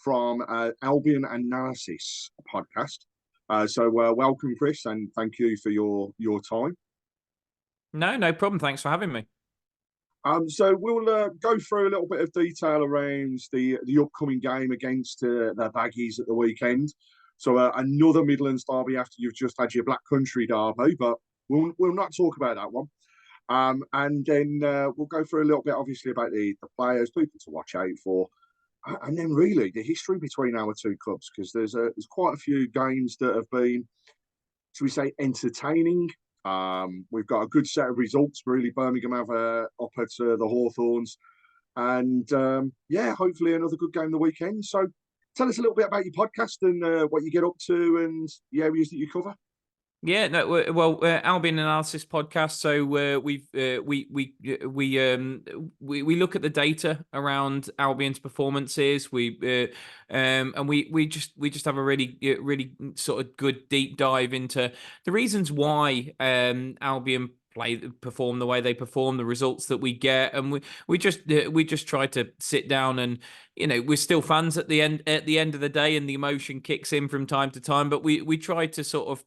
from Albion Analysis podcast. So welcome, Chris, and thank you for your time. No problem. Thanks for having me. So we'll go through a little bit of detail around the upcoming game against the Baggies at the weekend. So another Midlands derby after you've just had your Black Country derby, but we'll not talk about that one. And then we'll go through a little bit, obviously, about the players, people to watch out for, and then really the history between our two clubs, because there's quite a few games that have been, should we say, entertaining. We've got a good set of results. Really, Birmingham have up at the Hawthorns, and hopefully another good game the weekend. So, tell us a little bit about your podcast and what you get up to and the areas that you cover. Yeah, no, well, Albion Analysis podcast. So we look at the data around Albion's performances. We just have a really sort of good deep dive into the reasons why Albion perform the way they perform, the results that we get, and we just try to sit down and, you know, we're still fans at the end of the day, and the emotion kicks in from time to time, but we try to sort of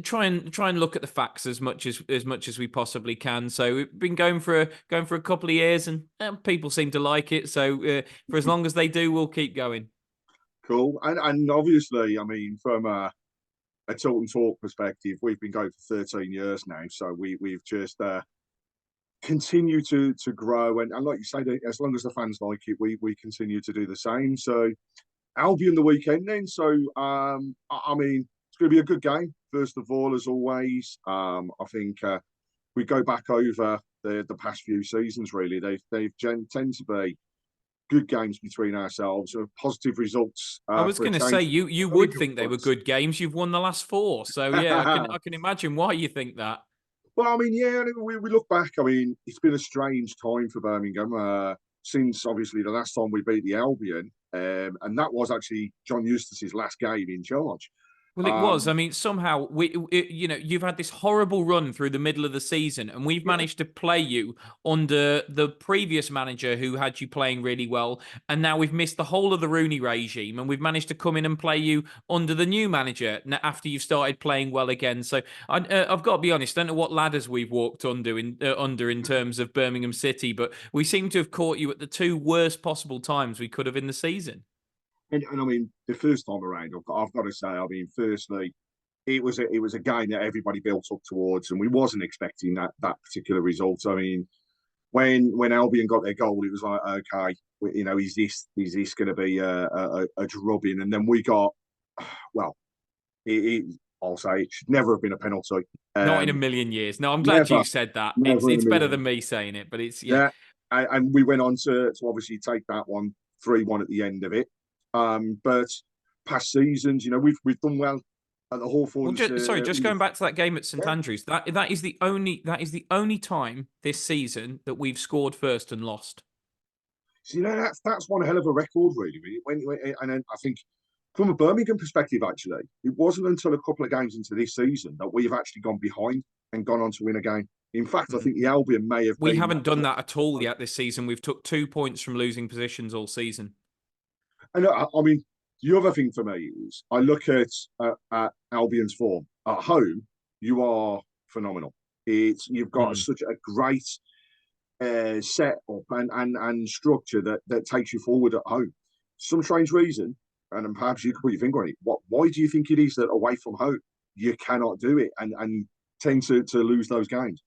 try and look at the facts as much as we possibly can. So we've been going for a couple of years, and people seem to like it. So for as long as they do, we'll keep going. Cool. And obviously, I mean, from a Talk and Talk perspective, we've been going for 13 years now, so we've just continue to grow, and like you say, as long as the fans like it, we continue to do the same. So Albion the weekend then. So I mean, it's going to be a good game. First of all, as always, I think we go back over the past few seasons. Really, they've tend to be good games between ourselves, positive results. I was going to say you would think they were good games. You've won the last 4, so yeah, I can imagine why you think that. Well, I mean, yeah, we look back. I mean, it's been a strange time for Birmingham since obviously the last time we beat the Albion, and that was actually John Eustace's last game in charge. Well, it was. I mean, somehow you've had this horrible run through the middle of the season, and we've managed to play you under the previous manager who had you playing really well, and now we've missed the whole of the Rooney regime, and we've managed to come in and play you under the new manager after you've started playing well again. So I've got to be honest, I don't know what ladders we've walked under in terms of Birmingham City, but we seem to have caught you at the 2 worst possible times we could have in the season. And I mean, the first time around, I've got to say, I mean, firstly, it was a game that everybody built up towards, and we wasn't expecting that particular result. I mean, when Albion got their goal, it was like, okay, you know, is this going to be a drubbing? And then we got, well, I'll say it should never have been a penalty. Not in a million years. No, I'm glad you said that. It's better than me saying it, but it's yeah. And we went on to obviously take that one 3-1 at the end of it. But past seasons, you know, we've done well at the Hawthorns. Well, just going back to that game at St Andrews. That is the only time this season that we've scored first and lost. So, you know, that's one hell of a record, really. And I think from a Birmingham perspective, actually, it wasn't until a couple of games into this season that we've actually gone behind and gone on to win a game. In fact, I think the Albion may have. We haven't done that at all yet this season. We've took 2 points from losing positions all season. And I mean, the other thing for me is I look at Albion's form at home. You are phenomenal. You've got such a great set up and structure that takes you forward at home. Some strange reason, and perhaps you could put your finger on it. Why do you think it is that away from home you cannot do it and tend to lose those games?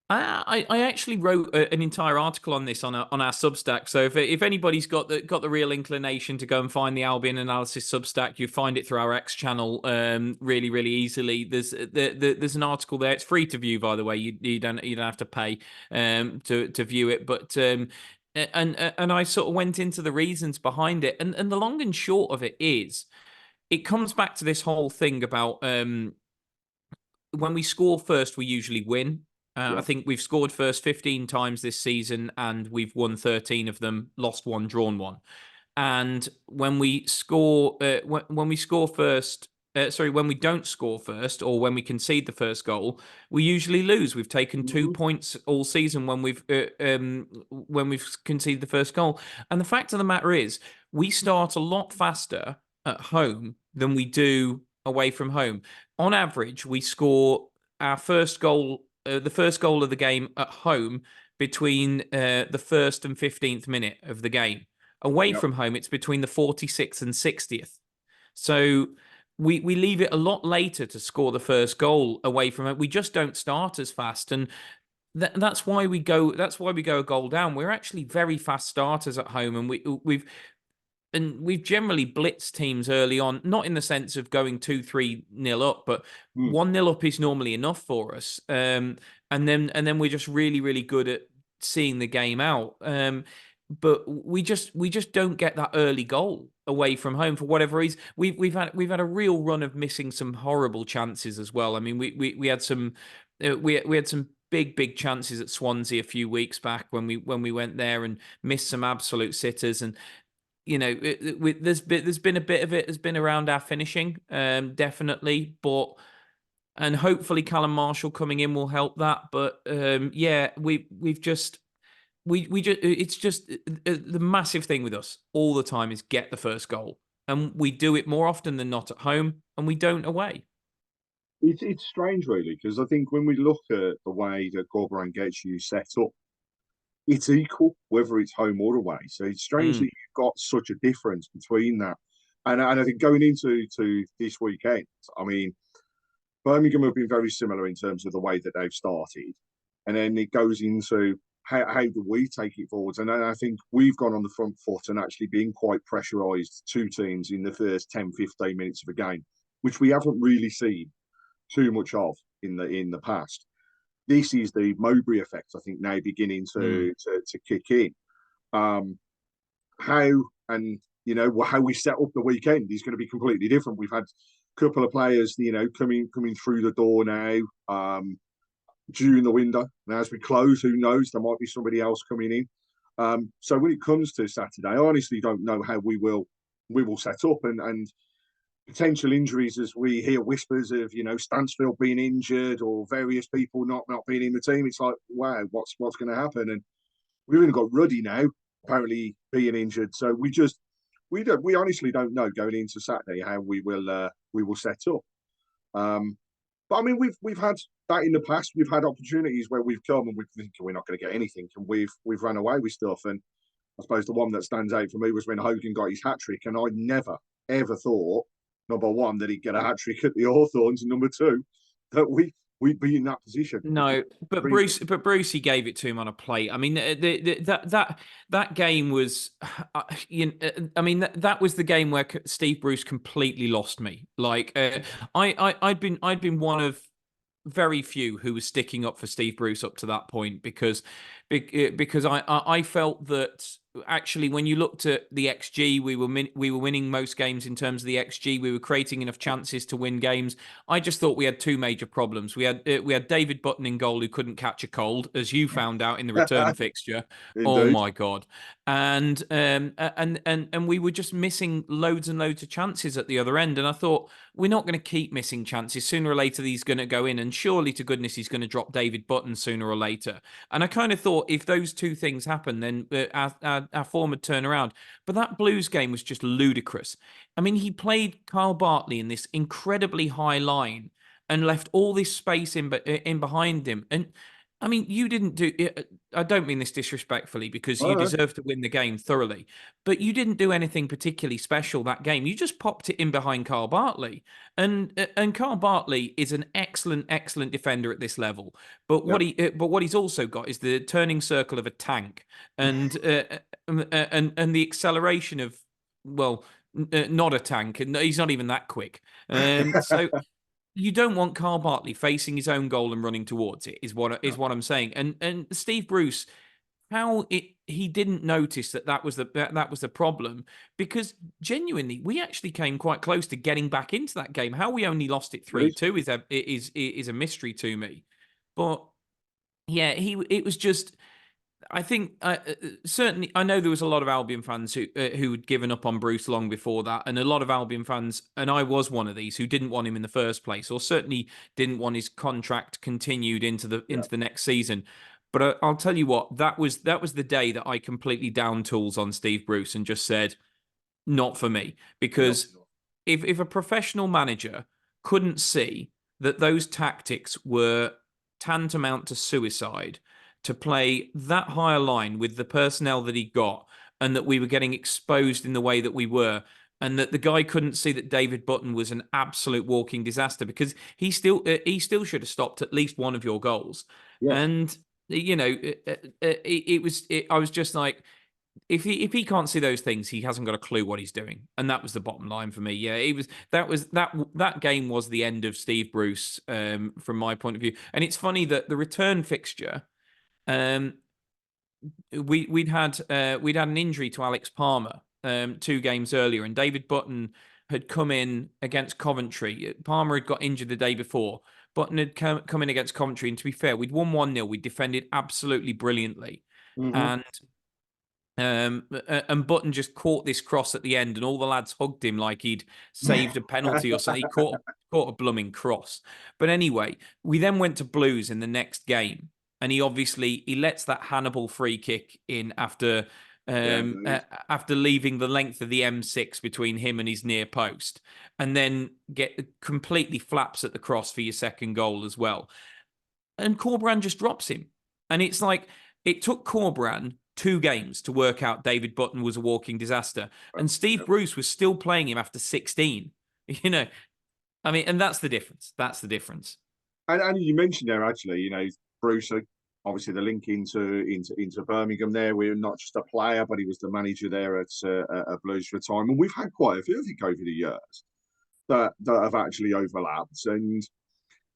I actually wrote an entire article on this on our Substack. So if anybody's got the real inclination to go and find the Albion Analysis Substack, you find it through our X channel really easily. There's an article there. It's free to view, by the way. You don't have to pay to view it. But and I sort of went into the reasons behind it, and the long and short of it is, it comes back to this whole thing about when we score first, we usually win. I think we've scored first 15 times this season, and we've won 13 of them, lost 1, drawn 1. And when we score, when we don't score first, or when we concede the first goal, we usually lose. We've taken 2 points all season when we've conceded the first goal. And the fact of the matter is, we start a lot faster at home than we do away from home. On average, we score our first goal, the first goal of the game at home between the first and 15th minute of the game. Away Yep. from home, it's between the 46th and 60th. So we leave it a lot later to score the first goal away from it. We just don't start as fast, and that's why we go. That's why we go a goal down. We're actually very fast starters at home, and we've generally blitzed teams early on, not in the sense of going 2-3-0 up, but 1-0 up is normally enough for us. And then we're just really, really good at seeing the game out. But we just don't get that early goal away from home for whatever reason. We've had a real run of missing some horrible chances as well. I mean, we had some we had some big chances at Swansea a few weeks back when we went there and missed some absolute sitters. And there's been a bit of it has been around our finishing, definitely, and hopefully Callum Marshall coming in will help that. But we've just it's just the massive thing with us all the time is get the first goal, and we do it more often than not at home, and we don't away. It's strange, really, because I think when we look at the way that Corberan gets you set up, it's equal whether it's home or away. So it's strange that you've got such a difference between that. And I think going into this weekend, I mean, Birmingham have been very similar in terms of the way that they've started. And then it goes into how do we take it forwards? And I think we've gone on the front foot and actually been quite pressurised, two teams in the first 10, 15 minutes of a game, which we haven't really seen too much of in the past. This is the Mowbray effect, I think, now beginning to kick in. How we set up the weekend is going to be completely different. We've had a couple of players, coming through the door now during the window. Now, as we close, who knows? There might be somebody else coming in. So when it comes to Saturday, I honestly don't know how we will set up and potential injuries as we hear whispers of Stansfield being injured or various people not being in the team. It's like, wow, what's going to happen? And we've even got Ruddy now apparently being injured. So we honestly don't know going into Saturday how we will set up. But I mean, we've had that in the past. We've had opportunities where we've come and we think we're not going to get anything, and we've run away with stuff. And I suppose the one that stands out for me was when Hogan got his hat trick, and I never ever thought, number one, that he'd get a hat trick at the Hawthorns, and number two, that we'd be in that position. No, but Brucey gave it to him on a plate. I mean, that game was, I mean, that was the game where Steve Bruce completely lost me. Like, I'd been one of very few who was sticking up for Steve Bruce up to that point because I felt that actually when you looked at the XG, we were winning most games in terms of the XG. We were creating enough chances to win games. I just thought we had two major problems. We had David Button in goal who couldn't catch a cold, as you found out in the return fixture. Indeed. Oh my God. And we were just missing loads and loads of chances at the other end. And I thought, we're not going to keep missing chances. Sooner or later, these going to go in. And surely to goodness, he's going to drop David Button sooner or later. And I kind of thought if those two things happen, then our form would turn around. But that Blues game was just ludicrous. I mean, he played Kyle Bartley in this incredibly high line and left all this space in behind him. And I mean, you didn't do it. I don't mean this disrespectfully because you deserve to win the game thoroughly, but you didn't do anything particularly special that game. You just popped it in behind Carl Bartley, and Carl Bartley is an excellent defender at this level. But what he's also got is the turning circle of a tank, and the acceleration of, well, not a tank, and he's not even that quick. So. You don't want Carl Bartley facing his own goal and running towards it, is what I'm saying. And Steve Bruce, he didn't notice that was the problem, because genuinely we actually came quite close to getting back into that game. How we only lost it 3-2 is a mystery to me. But yeah, it was just. I think certainly I know there was a lot of Albion fans who had given up on Bruce long before that, and a lot of Albion fans, and I was one of these, who didn't want him in the first place, or certainly didn't want his contract continued into the next season. But I'll tell you what, that was the day that I completely down tools on Steve Bruce and just said, not for me, No. because if a professional manager couldn't see that those tactics were tantamount to suicide, to play that high a line with the personnel that he got, and that we were getting exposed in the way that we were, and that the guy couldn't see that David Button was an absolute walking disaster, because he still should have stopped at least one of your goals. Yeah. And I was just like, if he can't see those things, he hasn't got a clue what he's doing, and that was the bottom line for me. Yeah, that game was the end of Steve Bruce, from my point of view. And it's funny that the return fixture, um, we'd had an injury to Alex Palmer 2 games earlier, and David Button had come in against Coventry. Palmer had got injured the day before. Button had come in against Coventry, and to be fair, we'd won 1-0. We defended absolutely brilliantly, Mm-hmm. and Button just caught this cross at the end, and all the lads hugged him like he'd saved a penalty or something. He caught a blooming cross. But anyway, we then went to Blues in the next game, and he lets that Hannibal free kick in after after leaving the length of the M6 between him and his near post, and then get completely flaps at the cross for your second goal as well. And Corberan just drops him, and it's like, it took Corberan 2 games to work out David Button was a walking disaster, and Steve Bruce was still playing him after 16. I mean, and that's the difference. That's the difference. And you mentioned there, actually, Bruce, obviously the link into Birmingham there. We're not just a player, but he was the manager there at Blues for a time. And we've had quite a few, I think, over the years that have actually overlapped. And,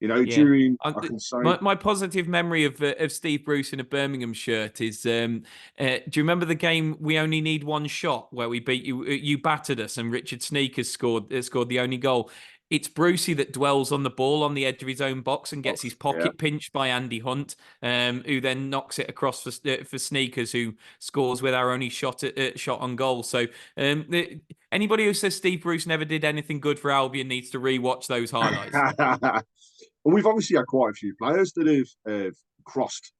Yeah. I can say... My positive memory of Steve Bruce in a Birmingham shirt is, do you remember the game We Only Need One Shot, where we beat you? You battered us, and Richard Sneakers scored the only goal. It's Brucey that dwells on the ball on the edge of his own box and gets his pocket pinched by Andy Hunt, who then knocks it across for Sneakers, who scores with our only shot on goal. So anybody who says Steve Bruce never did anything good for Albion needs to rewatch those highlights. And we've obviously had quite a few players that have crossed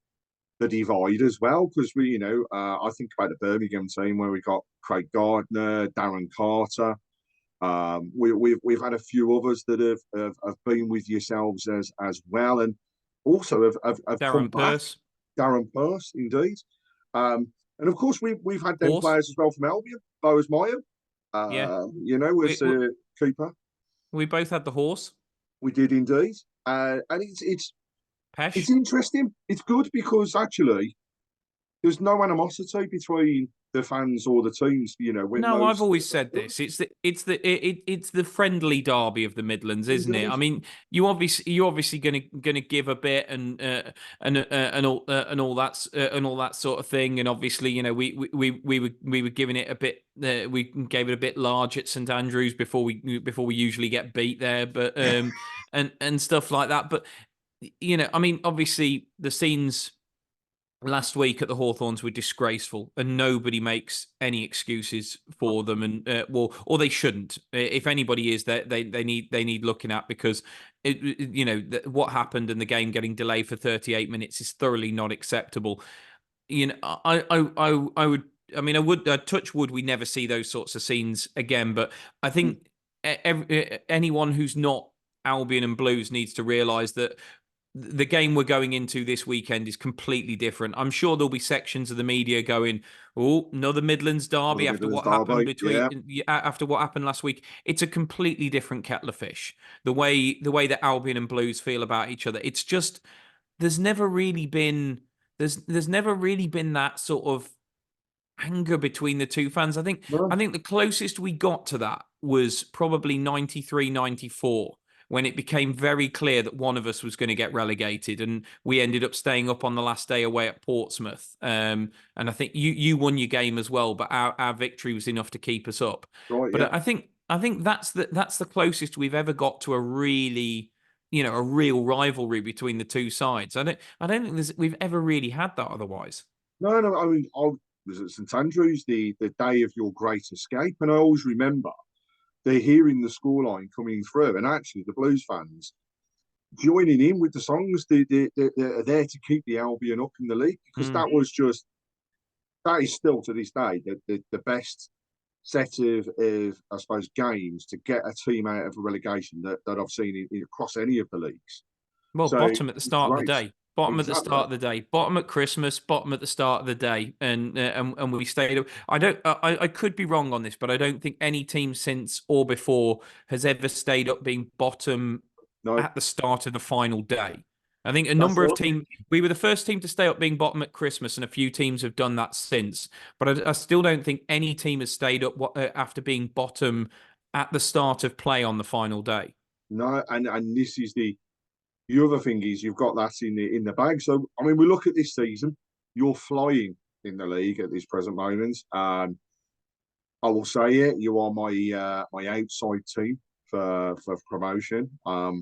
the divide as well, because I think about the Birmingham team where we got Craig Gardner, Darren Carter. We've had a few others that have been with yourselves as well, and also have Darren Purse. Darren Purse, indeed. And of course we've had them players as well from Albion. Boas Meyer, was a keeper. We both had the horse. We did indeed, and it's interesting. It's good because actually there's no animosity between the fans or the teams. I've always said this. It's the friendly derby of the Midlands, isn't it? I mean, you're obviously gonna give a bit and all that sort of thing. And obviously, we were giving it a bit. We gave it a bit large at St Andrews before we usually get beat there, but and stuff like that. But I mean, obviously the scenes last week at the Hawthorns were disgraceful, and nobody makes any excuses for them, and or they shouldn't. If anybody is, they need looking at, because what happened and the game getting delayed for 38 minutes is thoroughly not acceptable. I would. I mean, I would touch wood. We never see those sorts of scenes again. But I think anyone who's not Albion and Blues needs to realise that the game we're going into this weekend is completely different. I'm sure there'll be sections of the media going, "Oh, another Midlands derby after what happened last week." It's a completely different kettle of fish. The way that Albion and Blues feel about each other, it's just there's never really been that sort of anger between the two fans. I think the closest we got to that was probably 93-94. When it became very clear that one of us was going to get relegated, and we ended up staying up on the last day away at Portsmouth. And I think you won your game as well, but our victory was enough to keep us up. Right, but I think that's the closest we've ever got to a really, a real rivalry between the two sides. I don't think we've ever really had that otherwise. No. I mean, I was at St Andrews the day of your great escape, and I always remember they're hearing the scoreline coming through, and actually the Blues fans joining in with the songs. They're there to keep the Albion up in the league, because that is still to this day the best set of I suppose games to get a team out of a relegation that I've seen across any of the leagues. Well, So bottom at the it's start of the great. day, bottom at the Exactly. start of the day, bottom at Christmas, bottom at the start of the day, and we stayed up. I don't. I could be wrong on this, but I don't think any team since or before has ever stayed up being bottom No, at the start of the final day. I think a that's number of us. teams. We were the first team to stay up being bottom at Christmas, and a few teams have done that since. But I still don't think any team has stayed up after being bottom at the start of play on the final day. No, and this is the other thing is you've got that in the bag. So I mean, we look at this season. You're flying in the league at this present moment. I will say it. You are my outside team for promotion. I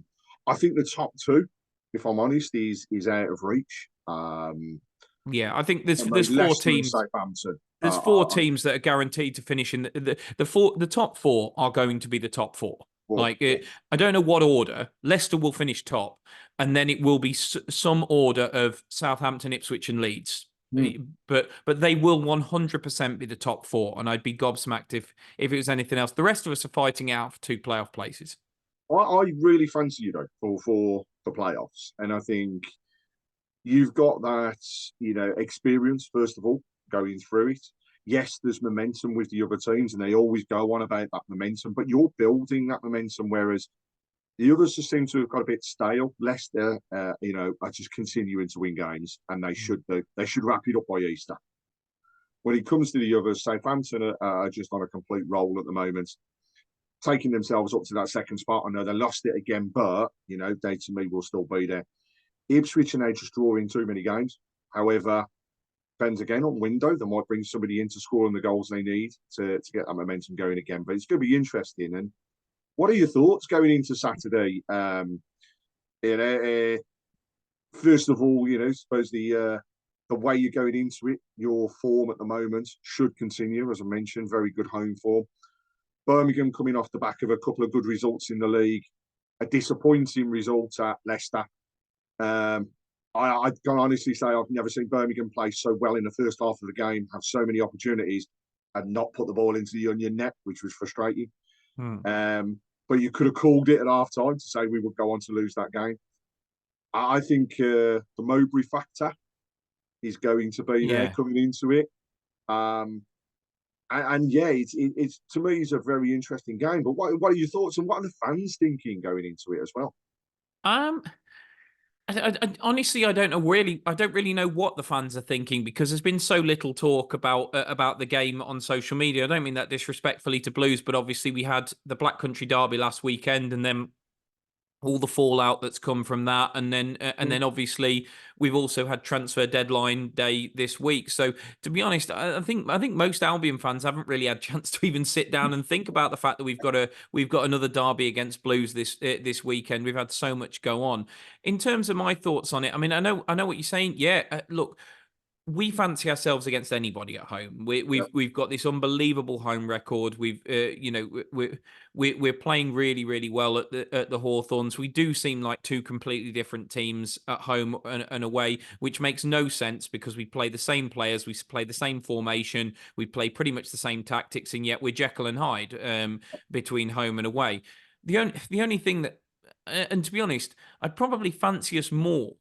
think the top two, if I'm honest, is out of reach. Yeah, I think there's four Leicester and teams. Southampton. There's four teams that are guaranteed to finish in the top four are going to be the top four. Like I don't know what order. Leicester will finish top, and then it will be some order of Southampton, Ipswich, and Leeds. But they will 100% be the top four, and I'd be gobsmacked if it was anything else. The rest of us are fighting out for 2 playoff places. I really fancy you though for the playoffs, and I think you've got that experience first of all going through it. Yes, there's momentum with the other teams, and they always go on about that momentum, but you're building that momentum, whereas the others just seem to have got a bit stale. Leicester, are just continuing to win games, and they should wrap it up by Easter. When it comes to the others, Southampton are just on a complete roll at the moment, taking themselves up to that second spot. I know they lost it again, but they to me will still be there. Ipswich are now just drawing too many games. However, depends again on window. They might bring somebody in to score them the goals they need to get that momentum going again. But it's going to be interesting. And what are your thoughts going into Saturday? First of all, I suppose the way you're going into it, your form at the moment should continue, as I mentioned, very good home form. Birmingham coming off the back of a couple of good results in the league, a disappointing result at Leicester. I can honestly say I've never seen Birmingham play so well in the first half of the game, have so many opportunities, and not put the ball into the onion net, which was frustrating. But you could have called it at half time to say we would go on to lose that game. I think the Mowbray factor is going to be there coming into it. And yeah, it's to me it's a very interesting game. But what are your thoughts and what are the fans thinking going into it as well? Honestly, I don't know really. I don't really know what the fans are thinking because there's been so little talk about the game on social media. I don't mean that disrespectfully to Blues, but obviously we had the Black Country Derby last weekend, and then all the fallout that's come from that, and then obviously we've also had transfer deadline day this week. So to be honest, I think most Albion fans haven't really had a chance to even sit down and think about the fact that we've got another derby against Blues this weekend. We've had so much go on. In terms of my thoughts on it, I mean, I know what you're saying. Yeah, look, we fancy ourselves against anybody at home. We've got this unbelievable home record. We're playing really, really well at the Hawthorns. We do seem like two completely different teams at home and away, which makes no sense because we play the same players, we play the same formation, we play pretty much the same tactics, and yet we're Jekyll and Hyde between home and away. The only thing that, and to be honest, I'd probably fancy us more.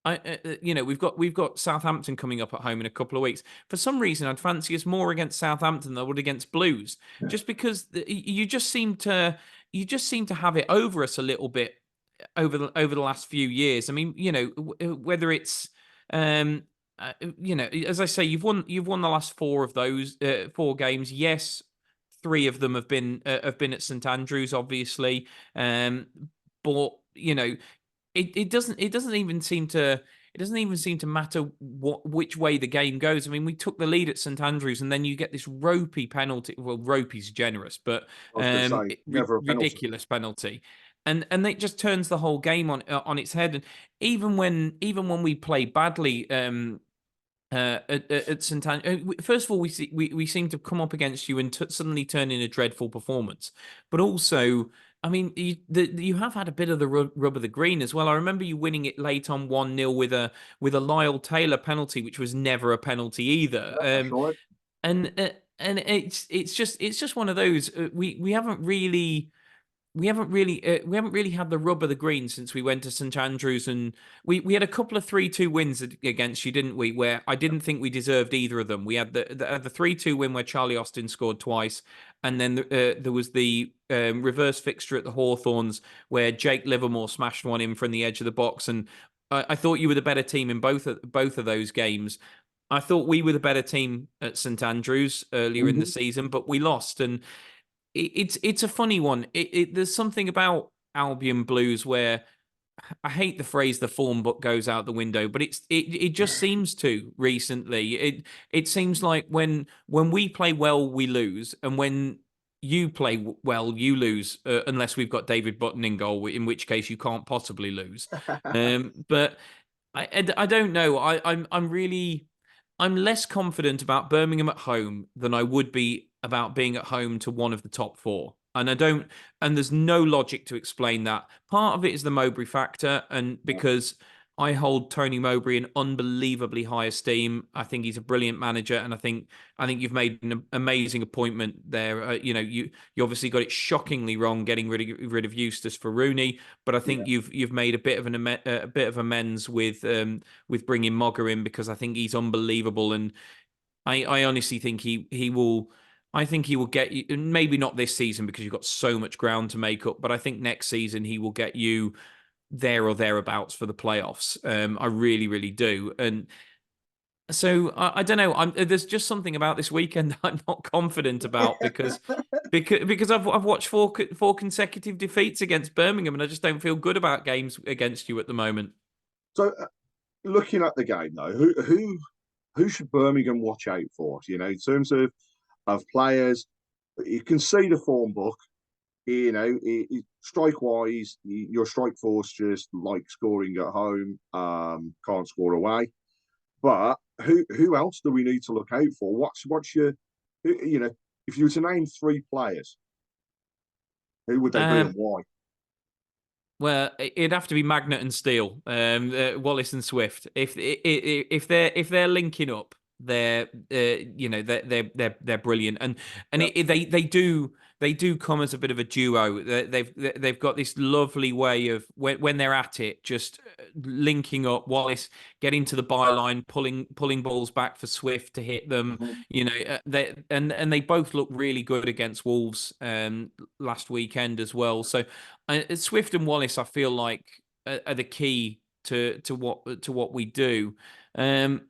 We've got Southampton coming up at home in a couple of weeks. For some reason, I'd fancy us more against Southampton than I would against Blues, just because you just seem to have it over us a little bit over the last few years. I mean, whether it's as I say, you've won the last four of those 4 games. Yes, 3 of them have been at St Andrews, obviously, but it doesn't even seem to matter which way the game goes. I mean, we took the lead at St Andrews, and then you get this ropey penalty. Well, ropey's generous, but ridiculous penalty, and it just turns the whole game on its head. And even when we play badly, at St Andrews, first of all, we seem to come up against you and suddenly turn in a dreadful performance, but also, I mean, you have had a bit of the rub of the green as well. I remember you winning it late on 1-0 with a Lyle Taylor penalty, which was never a penalty either. That's right. And and it's just one of those. We haven't really had the rub of the green since we went to St Andrews, and we had a couple of 3-2 wins against you, didn't we? Where I didn't think we deserved either of them. We had the 3-2 win where Charlie Austin scored twice, and then there was the reverse fixture at the Hawthorns where Jake Livermore smashed one in from the edge of the box, and I thought you were the better team in both of those games. I thought we were the better team at St Andrews earlier in the Mhm. season, but we lost, and it's a funny one. There's something about Albion Blues where I hate the phrase "the form book goes out the window," but it just seems to recently. It seems like when we play well, we lose, and when you play well, you lose, unless we've got David Button in goal, in which case you can't possibly lose. But I don't know. I'm less confident about Birmingham at home than I would be about being at home to one of the top four. And there's no logic to explain that. Part of it is the Mowbray factor, and because I hold Tony Mowbray in unbelievably high esteem. I think he's a brilliant manager, and I think you've made an amazing appointment there. You obviously got it shockingly wrong getting rid of Eustace for Rooney, but I think Yeah, you've made a bit of amends with bringing Mogger in, because I think he's unbelievable, and I honestly think he will. I think he will get you. Maybe not this season because you've got so much ground to make up, but I think next season he will get you there or thereabouts for the playoffs. I really, really do. And so I don't know. There's just something about this weekend that I'm not confident about, because I've watched four consecutive defeats against Birmingham, and I just don't feel good about games against you at the moment. So, looking at the game though, who should Birmingham watch out for? You know, in terms of players, you can see the form book. You know, strike wise, your strike force just like scoring at home, can't score away. But who else do we need to look out for? What's your, you know, if you were to name three players, who would they be Um, and why? Well, it'd have to be Magnet and Steele, Wallace and Swift. If they're linking up, they're brilliant, and Yeah. they do come as a bit of a duo. They've got this lovely way of when they're at it, just linking up. Wallace getting to the byline, pulling balls back for Swift to hit them. Mhm. They both look really good against Wolves last weekend as well. So Swift and Wallace, I feel like, are the key to what we do. Um,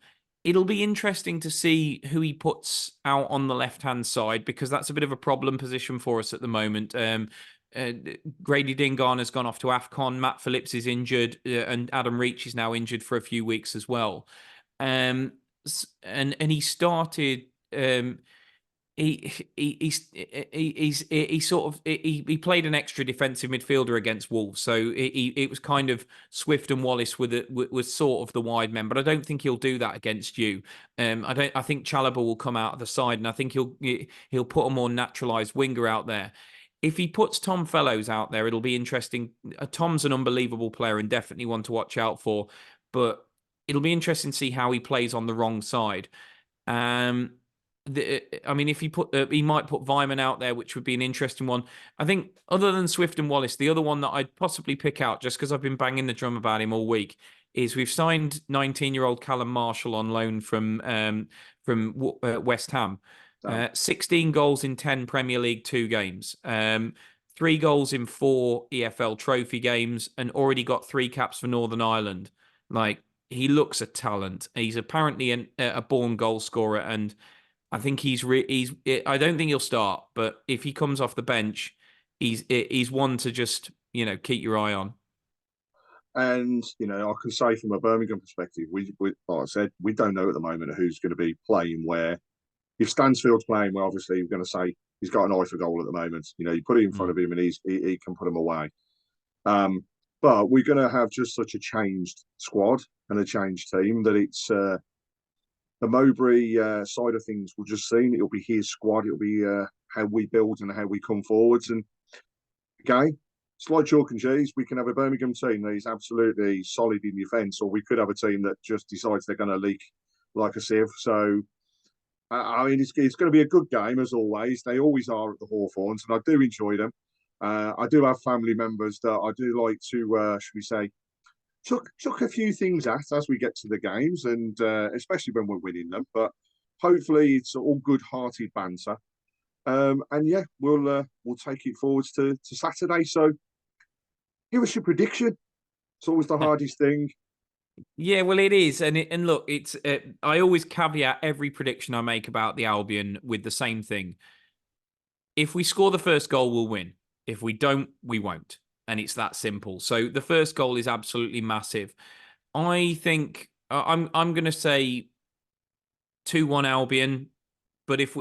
it'll be interesting to see who he puts out on the left hand side, because that's a bit of a problem position for us at the moment. Uh, Grady Dingan has gone off to AFCON. Matt Phillips is injured, and Adam Reach is now injured for a few weeks as well. And he started. He sort of he played an extra defensive midfielder against Wolves, so it was kind of Swift and Wallace was sort of the wide men, but I don't think he'll do that against you. I think Chalobah will come out of the side, and I think he'll put a more naturalised winger out there. If he puts Tom Fellows out there, it'll be interesting. Tom's an unbelievable player and definitely one to watch out for, but it'll be interesting to see how he plays on the wrong side. Um, I mean, if he might put Vyman out there, which would be an interesting one. I think other than Swift and Wallace, the other one that I'd possibly pick out, just because I've been banging the drum about him all week, is we've signed 19-year-old Callum Marshall on loan from West Ham. So, 16 goals in 10 Premier League 2 games. 3 goals in 4 EFL Trophy games, and already got 3 caps for Northern Ireland. Like, he looks a talent. He's apparently a born goal scorer, and I think I don't think he'll start, but if he comes off the bench, he's one to just keep your eye on. and you know, I can say from a Birmingham perspective, we like I said, we don't know at the moment who's going to be playing where. If Stansfield's playing well, obviously you're going to say he's got an eye for goal at the moment. You know, you put it in front Mm. of him and he can put them away. But we're going to have just such a changed squad and a changed team that it's the Mowbray side of things will just see. It'll be his squad. It'll be how we build and how we come forwards. And again, it's like chalk and cheese. We can have a Birmingham team that is absolutely solid in defence, or we could have a team that just decides they're going to leak like a sieve. So I mean, it's going to be a good game as always. They always are at the Hawthorns, and I do enjoy them. I do have family members that I do like to, should we say, chuck a few things at as we get to the games, and especially when we're winning them. But hopefully, it's all good-hearted banter. And yeah, we'll take it forwards to Saturday. So, give us your prediction. It's always the hardest thing. Yeah, well, it is, and look, it's I always caveat every prediction I make about the Albion with the same thing. If we score the first goal, we'll win. If we don't, we won't, and it's that simple. So the first goal is absolutely massive. I think I'm going to say 2-1 Albion, but if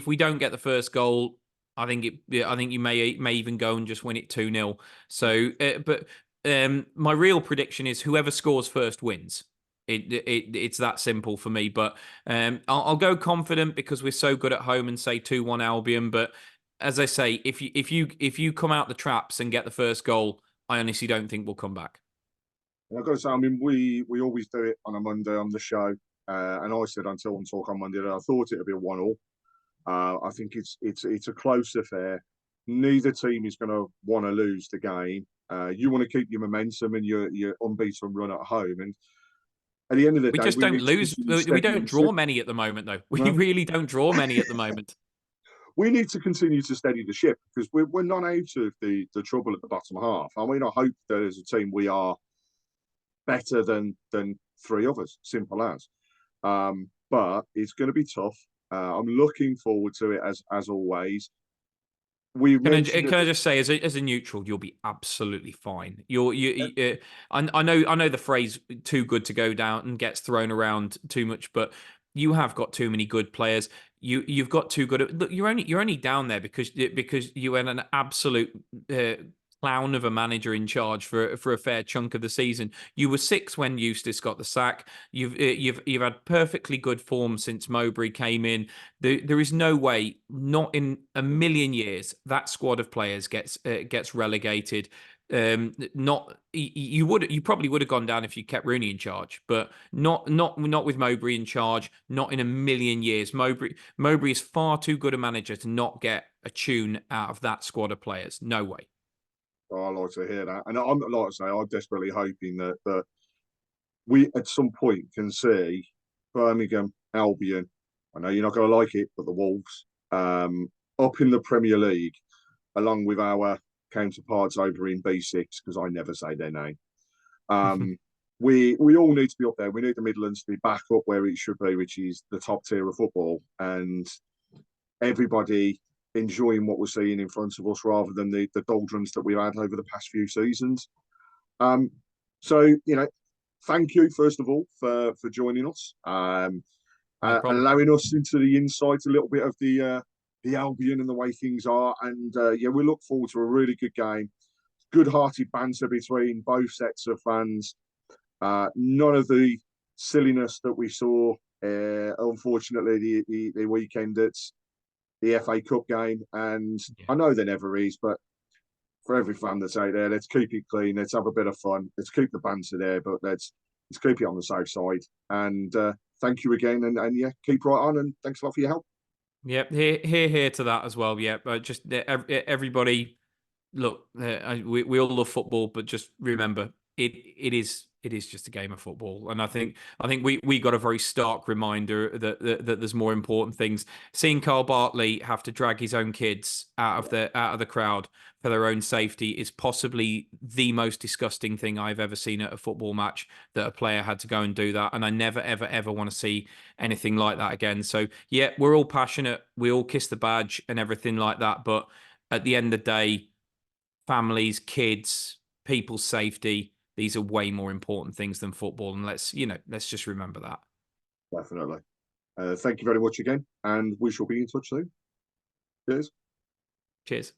we don't get the first goal, I think you may even go and just win it 2-0. So, my real prediction is whoever scores first wins. It's that simple for me. But I'll go confident because we're so good at home and say 2-1 Albion. But as I say, if you come out the traps and get the first goal, I honestly don't think we'll come back. And I've got to say, I mean, we always do it on a Monday on the show, and I said until on Talk on Monday that I thought it would be a 1-1. I think it's a close affair. Neither team is going to want to lose the game. You want to keep your momentum and your unbeaten run at home. And at the end of the We day, just we don't need to lose. continue We steadying don't the draw ship. many at the moment, though. We No. really don't draw many at the moment. We need to continue to steady the ship because we're not out of the trouble at the bottom half. I mean, I hope that as a team we are better than three others. Simple as. But it's going to be tough. I'm looking forward to it as always. Can I just say, as a neutral, you'll be absolutely fine. I know the phrase "too good to go down" and gets thrown around too much, but you have got too many good players. You've got too good. Look, you're only down there because you had an absolute clown of a manager in charge for a fair chunk of the season. You were six when Eustace got the sack. You've had perfectly good form since Mowbray came in. There is no way, not in a million years, that squad of players gets relegated. Not you probably would have gone down if you kept Rooney in charge, but not with Mowbray in charge. Not in a million years. Mowbray is far too good a manager to not get a tune out of that squad of players. No way. Oh, I like to hear that, and I'm like I say, I'm desperately hoping that we at some point can see Birmingham, Albion. I know you're not going to like it, but the Wolves up in the Premier League, along with our counterparts over in B6, because I never say their name. We all need to be up there. We need the Midlands to be back up where it should be, which is the top tier of football, and everybody enjoying what we're seeing in front of us rather than the doldrums that we've had over the past few seasons. So, thank you, first of all, for joining us, allowing us into the insight a little bit of the Albion and the way things are. And yeah, we look forward to a really good game. Good-hearted banter between both sets of fans. None of the silliness that we saw, unfortunately, the weekend at the FA Cup game. And yeah. I know there never is, but for every fan that's out there, let's keep it clean. Let's have a bit of fun. Let's keep the banter there, but let's keep it on the safe side. And thank you again. And yeah, keep right on. And thanks a lot for your help. Yep, here to that as well. Yeah, just everybody. Look, we all love football, but just remember, it is just a game of football. And I think we got a very stark reminder that there's more important things. Seeing Carl Bartley have to drag his own kids out of the crowd for their own safety is possibly the most disgusting thing I've ever seen at a football match, that a player had to go and do that. And I never, ever, ever want to see anything like that again. So yeah, we're all passionate. We all kiss the badge and everything like that. But at the end of the day, families, kids, people's safety, these are way more important things than football. And let's just remember that. Definitely. Thank you very much again. And we shall be in touch soon. Cheers. Cheers.